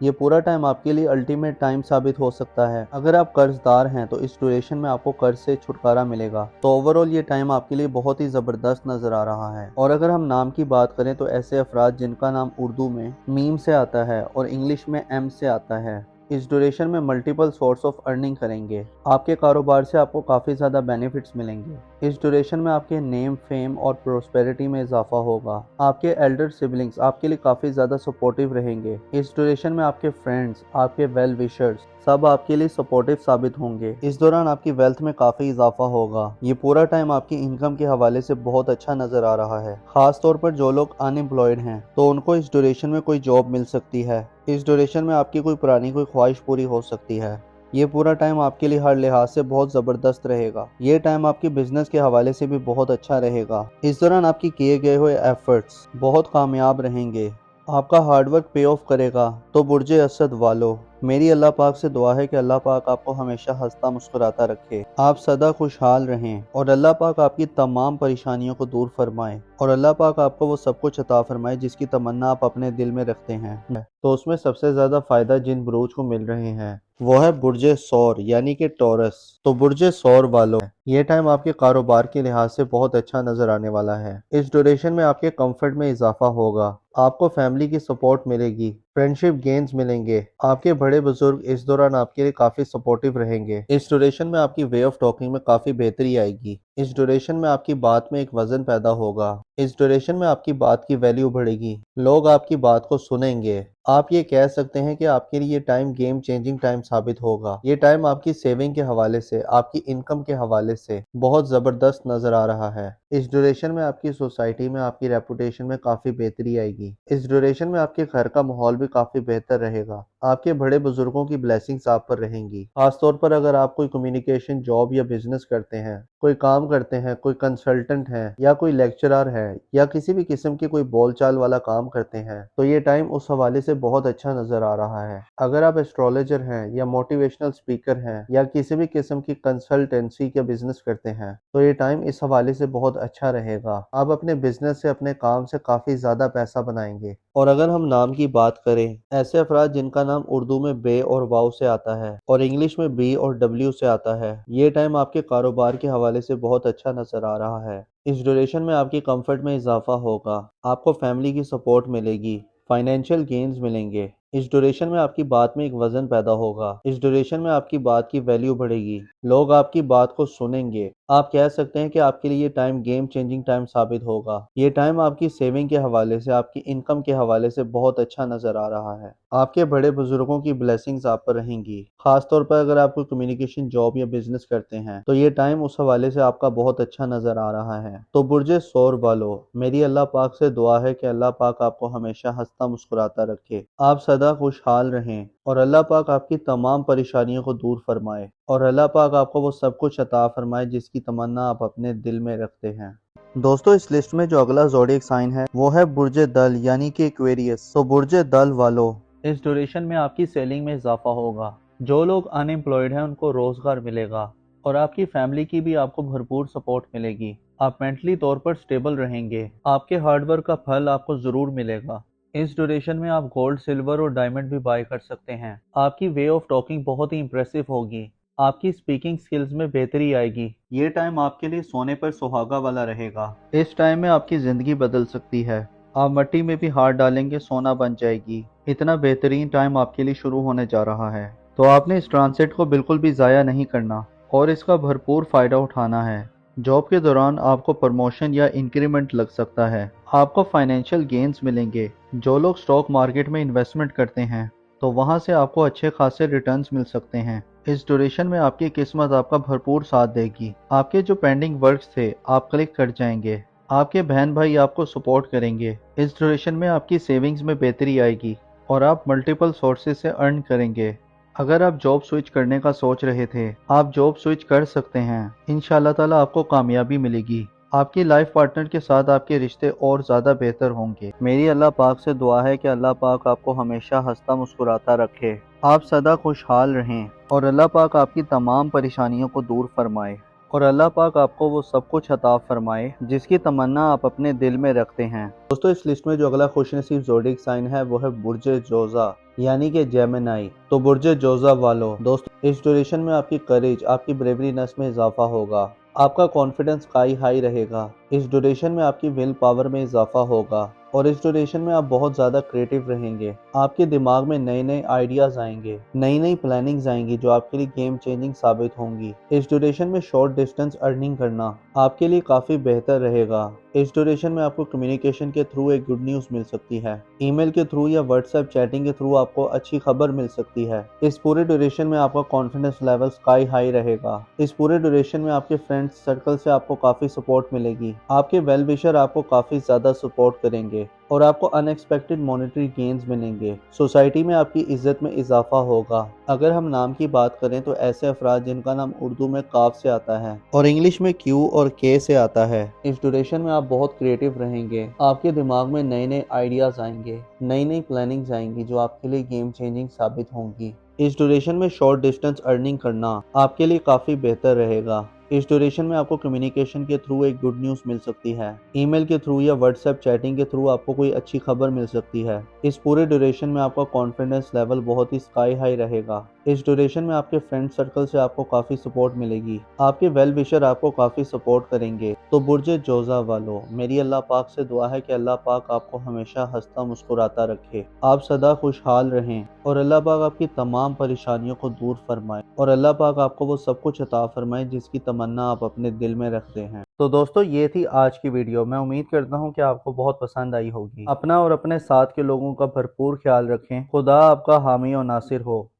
یہ پورا ٹائم آپ کے لیے الٹیمیٹ ٹائم ثابت ہو سکتا ہے۔ اگر آپ قرض دار ہیں تو اس ڈیوریشن میں آپ کو قرض سے چھٹکارا ملے گا۔ تو اوورآل یہ ٹائم آپ کے لیے بہت ہی زبردست نظر آ رہا ہے۔ اور اگر ہم نام کی بات کریں تو ایسے افراد جن کا نام اردو میں میم سے آتا ہے اور انگلش میں ایم سے آتا ہے، اس ڈیوریشن میں ملٹیپل سورس آف ارننگ کریں گے۔ آپ کے کاروبار سے آپ کو کافی زیادہ بینیفٹس ملیں گے۔ اس ڈیوریشن میں آپ کے نیم، فیم اور پروسپیرٹی میں اضافہ ہوگا۔ آپ کے ایلڈر سبلنگز آپ کے لیے کافی زیادہ سپورٹیو رہیں گے۔ اس ڈیوریشن میں آپ کے فرینڈز، آپ کے ویل وشرز سب آپ کے لیے سپورٹیو ثابت ہوں گے۔ اس دوران آپ کی ویلتھ میں کافی اضافہ ہوگا۔ یہ پورا ٹائم آپ کی انکم کے حوالے سے بہت اچھا نظر آ رہا ہے۔ خاص طور پر جو لوگ ان امپلائڈ ہیں تو ان کو اس ڈیوریشن میں کوئی جاب مل سکتی ہے۔ اس ڈیوریشن میں آپ کی کوئی پرانی کوئی خواہش پوری ہو سکتی ہے۔ یہ پورا ٹائم آپ کے لیے ہر لحاظ سے بہت زبردست رہے گا۔ یہ ٹائم آپ کی بزنس کے حوالے سے بھی بہت اچھا رہے گا۔ اس دوران آپ کی کیے گئے ہوئے ایفرٹس بہت کامیاب رہیں گے۔ آپ کا ہارڈ ورک پے آف کرے گا۔ تو برج اسد والو، میری اللہ پاک سے دعا ہے کہ اللہ پاک آپ کو ہمیشہ ہنستا مسکراتا رکھے، آپ سدا خوشحال رہیں اور اللہ پاک آپ کی تمام پریشانیوں کو دور فرمائے اور اللہ پاک آپ کو وہ سب کچھ عطا فرمائے جس کی تمنا آپ اپنے دل میں رکھتے ہیں۔ تو اس میں سب سے زیادہ فائدہ جن بروج کو مل رہے ہیں وہ ہے برج ثور یعنی کہ ٹورس۔ تو برج ثور والوں، یہ ٹائم آپ کے کاروبار کے لحاظ سے بہت اچھا نظر آنے والا ہے۔ اس ڈیوریشن میں آپ کے کمفرٹ میں اضافہ ہوگا، آپ کو فیملی کی سپورٹ ملے گی، فرینڈشپ گینز ملیں گے، آپ کے بڑے بزرگ اس دوران آپ کے لیے کافی سپورٹیو رہیں گے۔ اس ڈیوریشن میں آپ کی وے آف ٹاکنگ میں کافی بہتری آئے گی۔ اس ڈیوریشن میں آپ کی بات میں ایک وزن پیدا ہوگا۔ اس ڈیوریشن میں آپ کی بات کی ویلیو بڑھے گی، لوگ آپ کی بات کو سنیں گے۔ آپ یہ کہہ سکتے ہیں کہ آپ کے لیے یہ ٹائم گیم چینجنگ ٹائم ثابت ہوگا۔ یہ ٹائم آپ کی سیونگ کے حوالے سے، آپ کی انکم کے حوالے سے بہت زبردست نظر آ رہا ہے۔ اس ڈیوریشن میں آپ کی سوسائٹی میں آپ کی ریپوٹیشن میں کافی بہتری آئے گی۔ اس ڈیوریشن میں آپ کے گھر کا ماحول بھی کافی بہتر رہے گا۔ آپ کے بڑے بزرگوں کی بلیسنگز آپ پر رہیں گی۔ خاص طور پر اگر آپ کوئی کمیونیکیشن جاب یا بزنس کرتے ہیں، کوئی کام کرتے ہیں، کوئی کنسلٹنٹ ہے یا کوئی لیکچرر ہے یا کسی بھی قسم کی کوئی بول چال والا کام کرتے ہیں تو یہ ٹائم اس حوالے سے بہت اچھا نظر آ رہا ہے۔ اگر آپ ایسٹرولوجر ہیں یا موٹیویشنل اسپیکر ہیں یا کسی بھی قسم کی کنسلٹنسی کا بزنس کرتے ہیں تو یہ ٹائم اس حوالے سے بہت اچھا رہے گا۔ آپ اپنے بزنس سے، اپنے کام سے کافی زیادہ پیسہ بنائیں گے۔ اور اگر ہم نام کی بات کریں، ایسے افراد جن کا نام اردو میں بے اور واو سے آتا ہے اور انگلش میں بی اور ڈبلیو سے آتا ہے، یہ ٹائم آپ کے کاروبار کے حوالے سے بہت اچھا نظر آ رہا ہے۔ اس ڈیوریشن میں آپ کی کمفرٹ میں اضافہ ہوگا، آپ کو فیملی کی سپورٹ ملے گی، فائنینشیل گینز ملیں گے۔ اس ڈیوریشن میں آپ کی بات میں ایک وزن پیدا ہوگا۔ اس ڈیوریشن میں آپ کی بات کی ویلیو بڑھے گی، لوگ آپ کی بات کو سنیں گے۔ آپ کہہ سکتے ہیں کہ آپ کے لیے یہ ٹائم گیم چینجنگ ٹائم ثابت ہوگا۔ یہ ٹائم آپ کی سیونگ کے حوالے سے، آپ کی انکم کے حوالے سے بہت اچھا نظر آ رہا ہے۔ آپ کے بڑے بزرگوں کی بلیسنگز آپ پر رہیں گی۔ خاص طور پر اگر آپ کوئی کمیونیکیشن جاب یا بزنس کرتے ہیں تو یہ ٹائم اس حوالے سے آپ کا بہت اچھا نظر آ رہا ہے۔ تو برج ثور والو، میری اللہ پاک سے دعا ہے کہ اللہ پاک آپ کو ہمیشہ ہنستا مسکراتا رکھے، آپ سدا خوشحال رہیں اور اللہ پاک آپ کی تمام پریشانیوں کو دور فرمائے اور اللہ پاک آپ کو وہ سب کچھ عطا فرمائے جس کی تمنا آپ اپنے دل میں رکھتے ہیں۔ دوستو اس لسٹ میں جو اگلا زوڈیک سائن ہے وہ ہے برج دل یعنی کہ ایکویریس۔ تو برج دل والو، اس ڈیوریشن میں آپ کی سیلنگ میں اضافہ ہوگا، جو لوگ ان امپلائڈ ہیں ان کو روزگار ملے گا اور آپ کی فیملی کی بھی آپ کو بھرپور سپورٹ ملے گی۔ آپ مینٹلی طور پر سٹیبل رہیں گے، آپ کے ہارڈ ورک کا پھل آپ کو ضرور ملے گا۔ اس ڈیوریشن میں آپ گولڈ، سلور اور ڈائمنڈ بھی بائی کر سکتے ہیں۔ آپ کی وے آف ٹاکنگ بہت ہی امپریسو ہوگی، آپ کی سپیکنگ سکلز میں بہتری آئے گی۔ یہ ٹائم آپ کے لیے سونے پر سہاگا والا رہے گا۔ اس ٹائم میں آپ کی زندگی بدل سکتی ہے، آپ مٹی میں بھی ہاتھ ڈالیں گے سونا بن جائے گی۔ اتنا بہترین ٹائم آپ کے لیے شروع ہونے جا رہا ہے، تو آپ نے اس ٹرانزٹ کو بالکل بھی ضائع نہیں کرنا اور اس کا بھرپور فائدہ اٹھانا ہے۔ جاب کے دوران آپ کو پروموشن یا انکریمنٹ لگ سکتا ہے، آپ کو فائنینشیل گینز ملیں گے۔ جو لوگ سٹاک مارکیٹ میں انویسٹمنٹ کرتے ہیں تو وہاں سے آپ کو اچھے خاصے ریٹرنز مل سکتے ہیں۔ اس ڈیوریشن میں آپ کی قسمت آپ کا بھرپور ساتھ دے گی، آپ کے جو پینڈنگ ورکس تھے آپ کلک کر جائیں گے، آپ کے بہن بھائی آپ کو سپورٹ کریں گے۔ اس ڈیوریشن میں آپ کی سیونگز میں بہتری آئے گی اور آپ ملٹیپل سورسز سے ارن کریں گے۔ اگر آپ جاب سوئچ کرنے کا سوچ رہے تھے، آپ جاب سوئچ کر سکتے ہیں۔ انشاءاللہ تعالی آپ کو کامیابی ملے گی، آپ کی لائف پارٹنر کے ساتھ آپ کے رشتے اور زیادہ بہتر ہوں گے۔ میری اللہ پاک سے دعا ہے کہ اللہ پاک آپ کو ہمیشہ ہنستا مسکراتا رکھے، آپ سدا خوشحال رہیں اور اللہ پاک آپ کی تمام پریشانیوں کو دور فرمائے اور اللہ پاک آپ کو وہ سب کچھ عطا فرمائے جس کی تمنا آپ اپنے دل میں رکھتے ہیں۔ دوستو اس لسٹ میں جو اگلا خوش نصیب زوڈیک سائن ہے وہ ہے برج جوزا۔ یعنی کہ جیمنائی۔ تو برج جوزا والو دوست، اس ڈیوریشن میں آپ کی کریج، آپ کی بریوری نس میں اضافہ ہوگا، آپ کا کانفیڈنس ہائی رہے گا۔ اس ڈیوریشن میں آپ کی ول پاور میں اضافہ ہوگا اور اس ڈیوریشن میں آپ بہت زیادہ کریٹیو رہیں گے۔ آپ کے دماغ میں نئے آئیڈیاز آئیں گے، نئی پلاننگز آئیں گی جو آپ کے لیے گیم چینجنگ ثابت ہوں گی۔ اس ڈیوریشن میں شارٹ ڈسٹنس ارننگ کرنا آپ کے لیے کافی بہتر رہے گا۔ اس ڈیوریشن میں آپ کو کمیونیکیشن کے تھرو ایک گڈ نیوز مل سکتی ہے، ای میل کے تھرو یا واٹس ایپ چیٹنگ کے تھرو آپ کو اچھی خبر مل سکتی ہے۔ اس پورے ڈیوریشن میں آپ کا کانفیڈنس لیول ہائی رہے گا۔ اس پورے ڈیوریشن میں آپ کے فرینڈ سرکل سے آپ کو کافی سپورٹ ملے گی، آپ کے ویل وشر آپ کو کافی زیادہ سپورٹ کریں گے اور آپ کو ان ایکسپیکٹڈ مانیٹری گینز ملیں گے۔ سوسائٹی میں آپ کی عزت میں اضافہ ہوگا۔ اگر ہم نام کی بات کریں تو ایسے افراد جن کا نام اردو میں کاف سے آتا ہے اور انگلش میں کیو اور کے سے آتا ہے، اس ڈیوریشن میں آپ بہت کریٹیو رہیں گے۔ آپ کے دماغ میں نئے آئیڈیاز آئیں گے، نئی پلاننگز آئیں گی جو آپ کے لیے گیم چینجنگ ثابت ہوں گی۔ اس ڈیوریشن میں شارٹ ڈسٹنس ارننگ کرنا آپ کے لیے کافی بہتر رہے گا۔ اس ڈیوریشن میں آپ کو کمیونیکیشن کے تھرو ایک گڈ نیوز مل سکتی ہے، ای میل کے تھرو یا واٹس ایپ چیٹنگ کے تھرو آپ کو کوئی اچھی خبر مل سکتی ہے۔ اس پورے ڈیوریشن میں آپ کا کانفیڈنس لیول بہت ہی ہائی رہے گا۔ اس ڈیوریشن میں آپ کے فرینڈ سرکل سے آپ کو کافی سپورٹ ملے گی، آپ کے ویل وشر آپ کو کافی سپورٹ کریں گے۔ تو برج جوزا والو، میری اللہ پاک سے دعا ہے کہ اللہ پاک آپ کو ہمیشہ ہنستا مسکراتا رکھے، آپ سدا خوشحال رہیں اور اللہ پاک آپ کی تمام پریشانیوں کو دور فرمائے اور اللہ پاک آپ کو وہ سب کچھ عطا فرمائے جس کی تمنا آپ اپنے دل میں رکھتے ہیں۔ تو دوستو، یہ تھی آج کی ویڈیو۔ میں امید کرتا ہوں کہ آپ کو بہت پسند آئی ہوگی۔ اپنا اور اپنے ساتھ کے لوگوں کا بھرپور خیال رکھیں۔ خدا آپ کا حامی و ناصر ہو۔